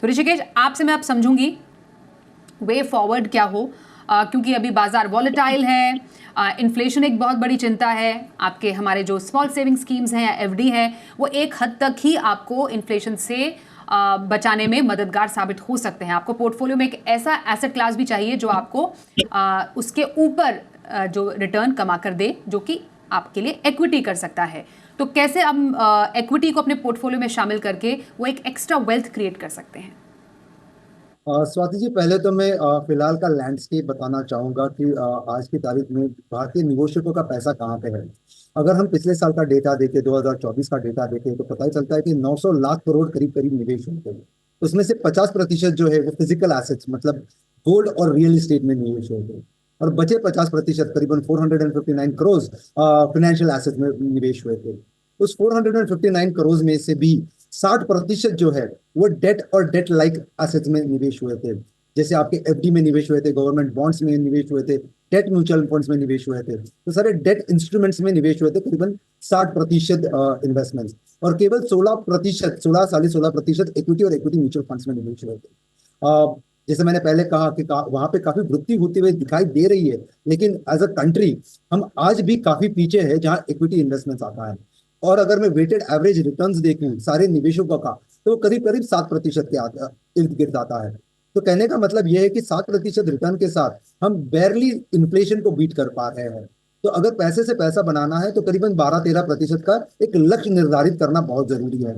तो ऋषिकेश, आपसे मैं अब समझूंगी वे फॉरवर्ड क्या हो, क्योंकि अभी बाजार वॉलेटाइल है, इन्फ्लेशन एक बहुत बड़ी चिंता है, आपके हमारे जो स्मॉल सेविंग स्कीम्स हैं या एफडी है वो एक हद तक ही आपको इन्फ्लेशन से बचाने में मददगार साबित हो सकते हैं। आपको पोर्टफोलियो में एक ऐसा एसेट क्लास भी चाहिए जो आपको उसके ऊपर जो रिटर्न कमा कर दे, जो कि आपके लिए इक्विटी कर सकता है। तो कैसे हम इक्विटी को अपने पोर्टफोलियो में शामिल करके वो एक एक्स्ट्रा वेल्थ क्रिएट कर सकते हैं? स्वाति जी, पहले तो मैं फिलहाल का लैंडस्केप बताना चाहूंगा कि आज की तारीख में भारतीय निवेशकों का पैसा कहाँ पे है। अगर हम पिछले साल का डेटा देखें, 2024 का डेटा देखें, तो पता ही चलता है कि 900 लाख करोड़ करीब करीब निवेश होते हैं। उसमें से 50% जो है वो फिजिकल एसेट्स मतलब गोल्ड और रियल एस्टेट में निवेश होते हैं, और बचे 50% करीबन 459 करोड़ फाइनेंशियल एसेट्स में निवेश हुए थे। उस 459 करोड़ में से भी 60% जो है वो डेट और डेट लाइक एसेट्स में निवेश हुए थे। जैसे आपके एफडी में निवेश हुए थे, गवर्नमेंट बॉन्ड्स में निवेश हुए थे, डेट म्यूचुअल फंड्स में निवेश हुए थे। तो सारे डेट इंस्ट्रूमेंट्स में निवेश हुए थे, करीबन 60% इन्वेस्टमेंट्स। और केवल 16%, 16 इक्विटी और इक्विटी म्यूचुअल फंड्स में निवेश हुए थे। जैसे मैंने पहले कहा कि वहां पे काफी वृद्धि होती हुई दिखाई दे रही है, लेकिन एज अ कंट्री हम आज भी काफी पीछे है जहां इक्विटी इन्वेस्टमेंट्स आता है। और अगर मैं वेटेड एवरेज रिटर्न्स देखूं सारे निवेशकों का, तो करीब करीब 7% के इर्द गिर्द आता है। तो कहने का मतलब यह है कि 7% रिटर्न के साथ हम बैरली इन्फ्लेशन को बीट कर पा रहे हैं। तो अगर पैसे से पैसा बनाना है तो करीबन 12-13% का एक लक्ष्य निर्धारित करना बहुत जरूरी है।